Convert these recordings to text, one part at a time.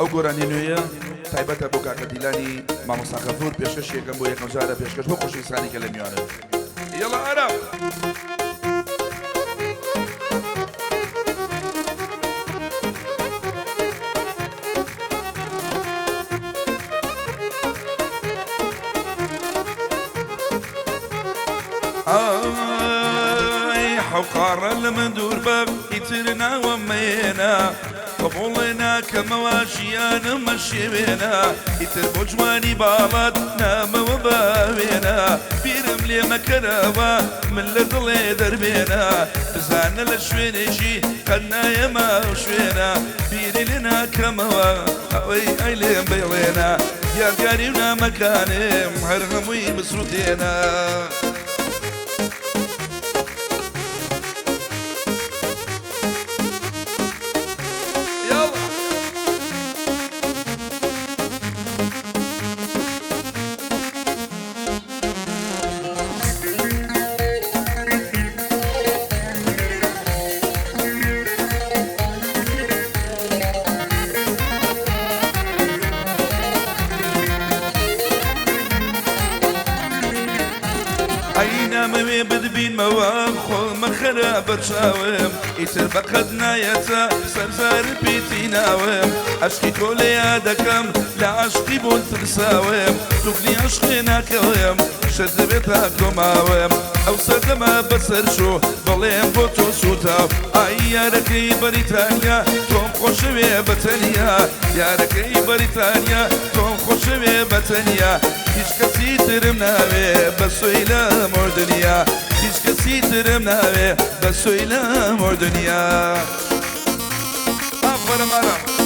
ئەو گۆرانی نوێیە تایبەتە بۆ کاکە دیلانی مامۆستا غەفور پێشکەش یەکەم بۆ یەکەم جارە پێشکەش بۆ خۆشویستانێکە لە میوانە یەڵا ئارام حوقارا لمن دور باب يترنا ومينا قبولنا كمواشيان مشينا يتر بجواني بالات نام وبابينا بيرم لي مكروا من لدلي دربينا بزان لشوينيشي قدنا يما وشوينا بيري لنا كموا اوي ايلين بيلينا يا قارينا مكاني هرغموي مسرودينا مەوێ بدبین مەوام خۆمە خەرابە چاوم ئیتر بەقەدنا یەتە سەرزار پێتی ناوم عەشقی تۆ لە یادەکەم لە عەشقی بۆن ترساوم توکلی عەشقێ ناکەوێم شەر دەبێت تا کۆماوم ئەو سەردەمە بەسەر شۆ بەڵێم بۆ تۆ سوتاو ئای یارەکەی بەریتانیا تۆم خۆشەوێ بەتەنیا یارەکەی بەریتانیا تۆم خۆشەوێ بەتەنیا هیچ کەسی ترم ناوێ بەسۆی لە مردنیا هیچ کەسی ترم ناوێ بەسۆی لە مردنیا ئافەرم ئارام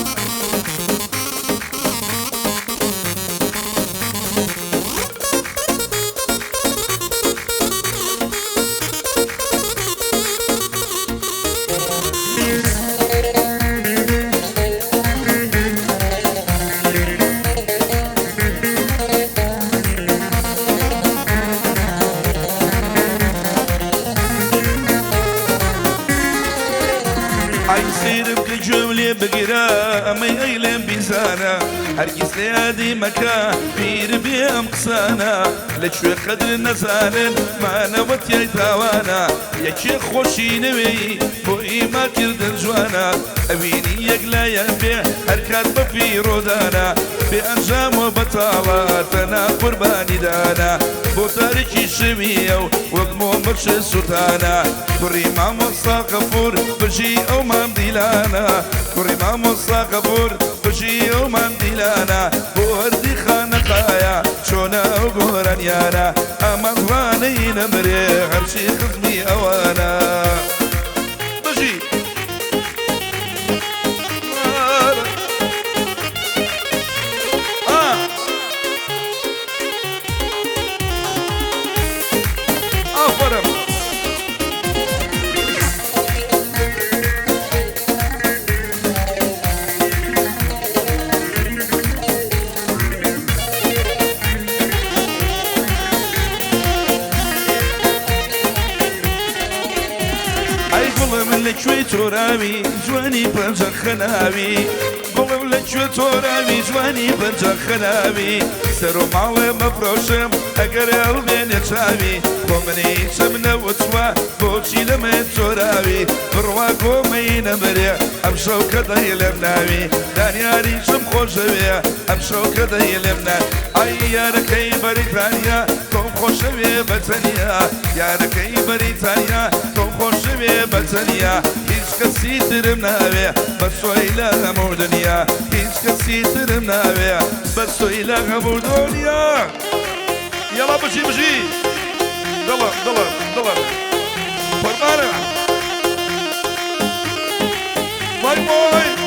سيرم كجملة بقرا أمي أيلم بيزانا هرقيس ليادي مكان بير بيام قسانا لشوي قدر نزالن ما نوت يتاوانا يكي خوشي نوي بو إيما كردن جوانا أبيني يقلا ينبيع هركات بفي رودانا بأنجام وبطالاتنا قرباني دانا بو تاريكي شميو وقمو مرش سلطانا كري ماموستا غفور بجي أو مامديلانا كري ماموستا غفور بجي أو مامديلانا بو هردي خانقايا شونا وقورانيانا أمان ظاني نمري هرشي خزمي أوانا بجي لەکوێ تۆراوی جوانی پەنجە خەناوی گوڵم لەکوێ تۆراوی جوانی پەنجە خەناوی سەر و ماڵێ مەفرۆشم ئەگەر هەڵمێنێ چاوی بۆ منی چەم نەوتوە بۆچی لەمێ تۆراوی بڕوا گۆمەی نەمرێ ئەم شەو کە دەی لێم ناوی دانیاری چم خۆشەوێ ئەم شەو کە دەی لێم نا ئای یارەکەی بەریتانیا تۆم خۆشەوێ بەتەنیا یارەکەی بەریتانیا تۆم خۆشەوێ بەتەنیا هیچ کەسی ترم ناوێ بەسۆی لە هەموو دنیا هیچ کەسی ترم ناوێ بەسۆی لە هەموو دنیا یەڵا بژی بژی دڵە دڵە دڵە فەرمانە وای وای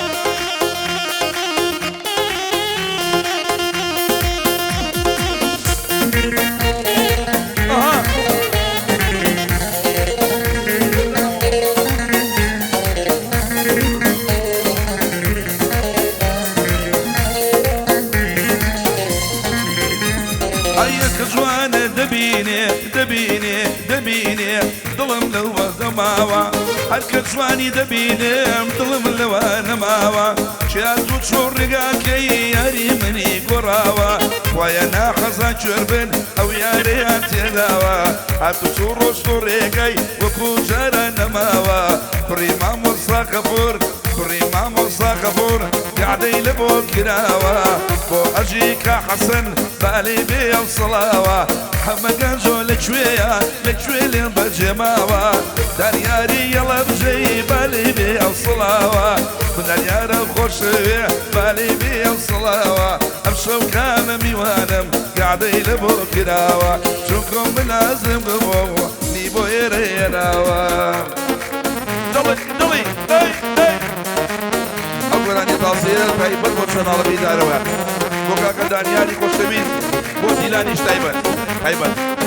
دبيني دبيني ظلم لو زماوة هالك جواني دبيني ظلم لو نماوة شاز هاتو شورقاكي ياري مني قراوة ويانا خزا شربن او ياري انتداوة هاتو شورو شورقاي وكو جارا نماوة بريما مرصا غفور بريما مرصا غفور قاعدي لبو كراوة بو اجيك حسن بالي بي الصلاوة حمقان جو لشوية لشوية بجماوة دارياري يلا بجي بالي بي الصلاوة من اليارة خوشوية بالي بي الصلاوة أمشو كان ميوانم قاعدي لبو كراوة شوكم بلازم ببو نيبو يريناوة دلي دلي داي داي أقول أني تصير في بالبوشن على بيداروة بوكا كدانياري خوشوين بو ديلانيش تايبن تايبن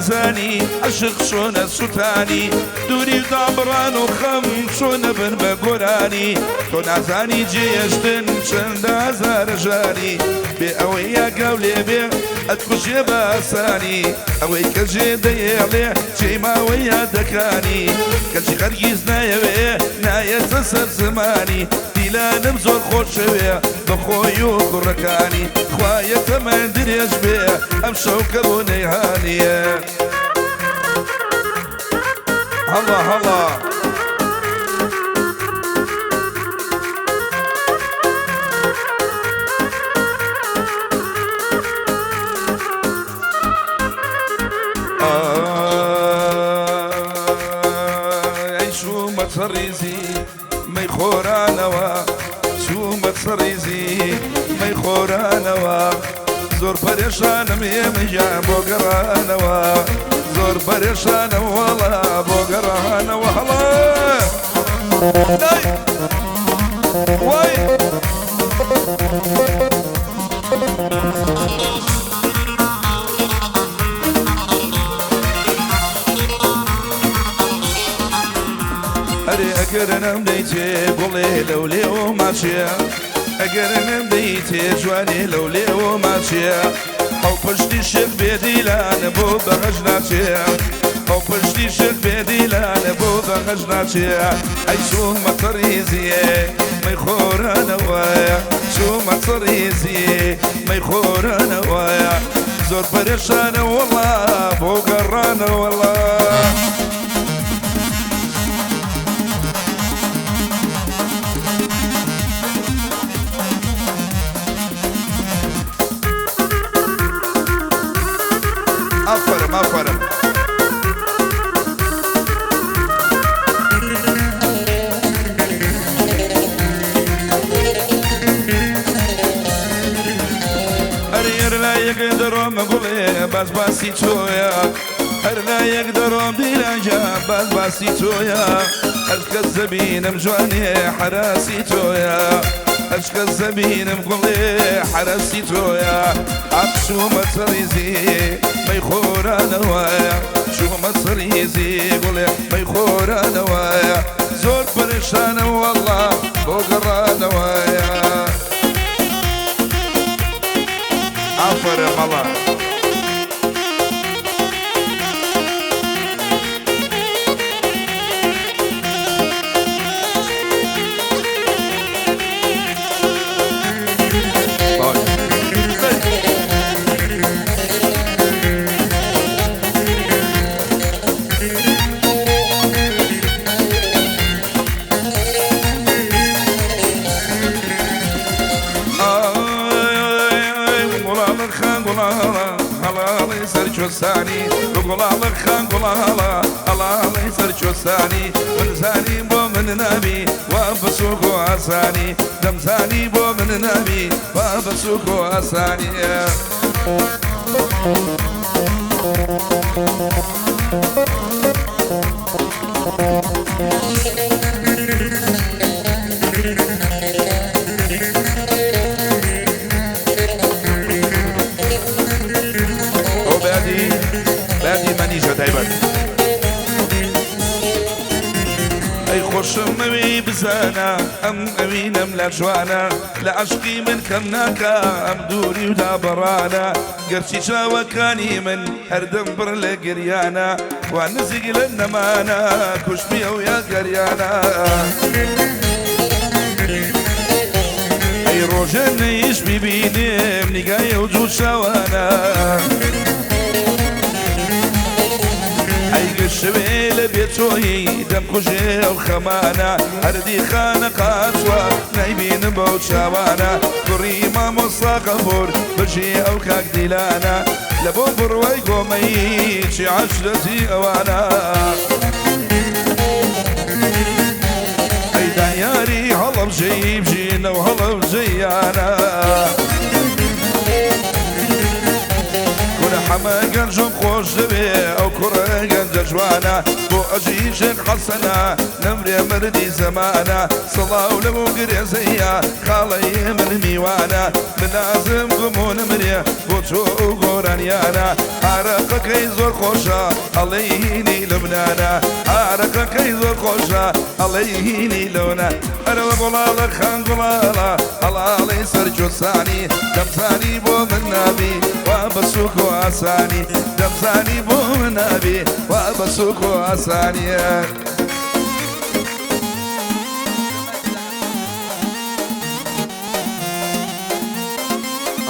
زاني عشق شون السوتاني دوري ودابران وخم شون بن بقراني تو نازاني جيشتن شند هزار جاني بأويا قولي بي أتكوشي باساني أوي كجي ديالي شي ما ويا دكاني كجي غريز نايا نايا تسر زماني ديلا نمزور خوشوية بخوي وكركاني خوايا تمن دريش بي أمشو كبوني هانية هلا هلا شو ما تصريزي ما يخورانوا شو ما تصريزي ما يخورانوا زور پریشانم يمجا بوقرانوا زور پریشانم والله بوقرانوا هلا داي واي أري أقرنم ديتي قولي لولي وماشية أقرنم ديتي جواني لولي وماشية أو بشتي شك بيدي لان بو بغجناتية أو بشتي شك بيدي لان بو بغجناتية أي شو ما طريزي ما يخورنا وايا شو ما طريزي ما يخورنا وايا زور بريشان والله بو قرانا والله أفرم أفرم أرير لا يقدرون مقولي بس باسيتويا أر لا يقدرون بيلاجا بس باسيتويا أشك الزبين مجواني حراسيتويا أشك الزبين مقولي حراسيتويا عبشو ما تريزي ما يخورا نوايا شو ما تريزي قولي ما يخورا نوايا زور برشان والله بوقرا نوايا عفر يا مالا ثاني قول الله خان قول الله الله يسر شو ثاني من ثاني بو من نبي وبسوق عساني دم ثاني بو من نبي وبسوق عساني بادي منيجة دايما أي خوشم نبي بزانا أم أمينم لا جوانا لعشقي من كمناكا أم دوري ودا برانا قرشي شاوكاني من هردم برلا قريانا وعنزق لنمانا كشمي ويا قريانا أي روجن يشبي بينم نقايا وجود شوانا أي الشبيل بيتوي دم خجي وخمانة أردي خانة قاسوة نايبين بوت شوانا كريمة مصاقبور بجي أو كاك ديلانا لبوبر ويقو ميتشي عشرتي أوانا أي داياري هلا بجي بجينا وهلا بجيانا حماقا جم خوش دبي او كرقا جوانا بو اجيشك حسنا نمري مردي زمانا صلاة ولمو قريزيا خالي من ميوانا من لازم قمو نمري بوتو قورانيانا عرقا كيزور خوشا عليهيني لبنانا عرقا كيزور خوشا عليهيني لونا انا وقلالا خان قلالا على سرجو ثاني دم ثاني بو من نبي وابسوك واساني دم ثاني بو من نبي وابسوك واساني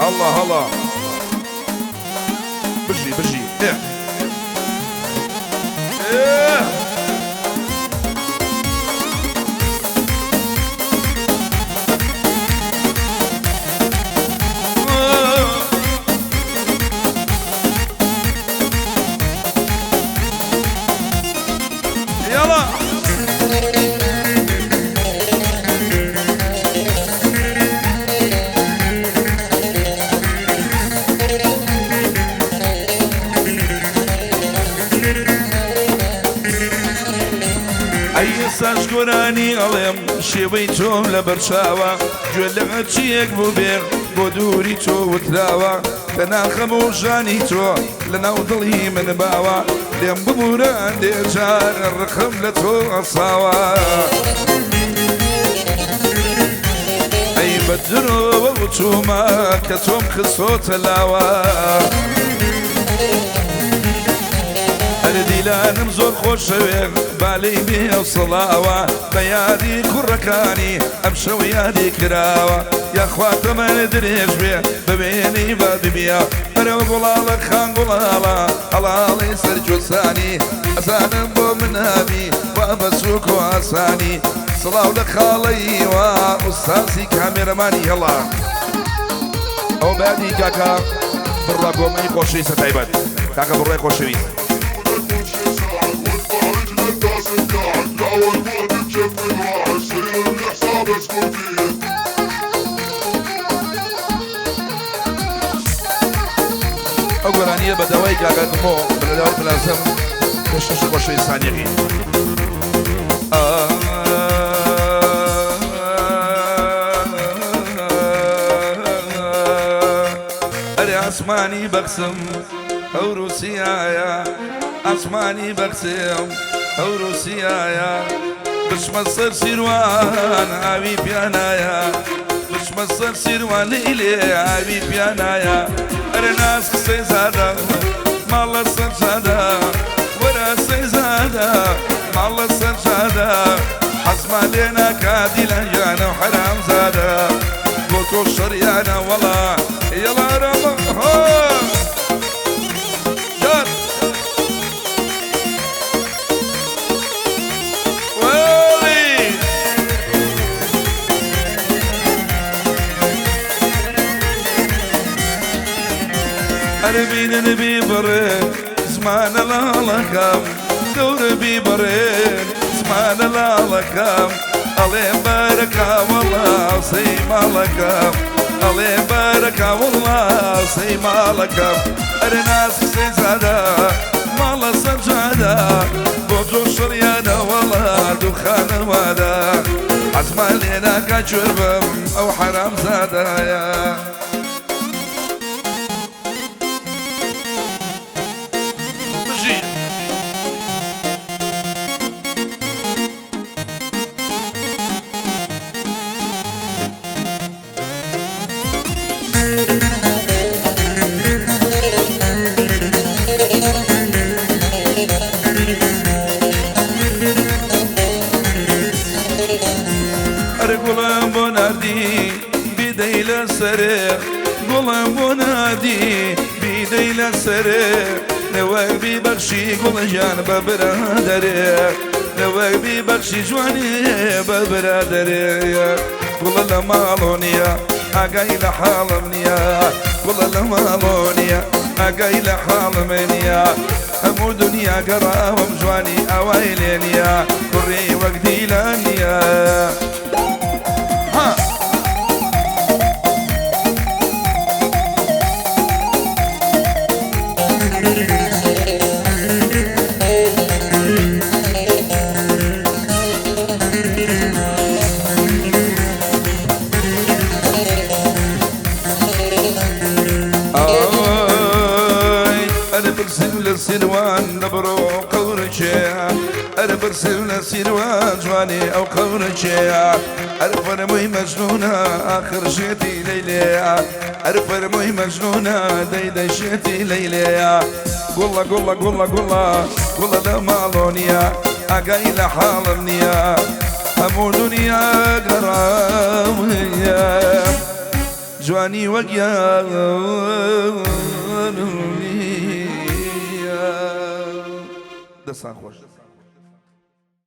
الله الله بجي بجي ساشقراني عليم شويتهم لبرشاوة جولة تشيك بوبيغ بودوري تو وتلاوة لنا خموشاني تو لنا وضلي من باوة لين ببوران دي جار الرخم لتو الصاوة أي بدرو وطوما كتوم خصو تلاوة الديلان مزور خوش شوير بالي بيه وصلاوة بيادي كركاني امشى ويادي كراوة يا خوات ما ندريش بيه ببيني بابي بيا انا وقلالك خان قلالا علالي سرجو ثاني اسانا بو من هابي وابسوك واساني صلاة لك خالي واستاذي كاميرماني يلا او بعدي كاكا بالرقم اي خوشي ستعبد كاكا بالرقم خوشي أقولانية بدوي كاكمو بدوي بلازم كشش كشي ثانية أري أسماني بقسم أو روسيا أسماني بقسم أو روسيا بش مصر سيروان عبي بيانايا بش مصر سيروان ليلي عبي بيانايا الناس سيزادا مالا سجادا ورا سيزادا مالا سجادا حزم لنا كادلا جانا وحرام زادا قلتو الشريانا والله يلا ربا أربين نبي برين زمان لالكم دور بي برين زمان لالكم علي بركة والله سيما لكم علي بركة والله سيما لكم الناس سيزادا مالا سجادا بوجو شريانة والله دخان ولا عزمان لنا كجربم أو حرام زادايا قولم بنادي بيدي للسرير قولم بنادي بيدي للسرير نواك ببخشي قول جانب برادري نواك ببخشي جواني ببرادري قول لمالونيا أقاي لحالمنيا قول لمالونيا أقاي لحالمنيا همو دنيا قراهم جواني أويلينيا كري وقتي لانيا سيروان نبرو قورشيا أنا برسل سيروان جواني أو قورشيا أرفر موي مجنونة آخر شيتي ليليا أرفر موي مجنونة ديدا شيتي ليليا قولا قولا قولا قولا قولا دمالونيا أقاي لحالمنيا همو دنيا قراميا جواني وقيا دستان خوش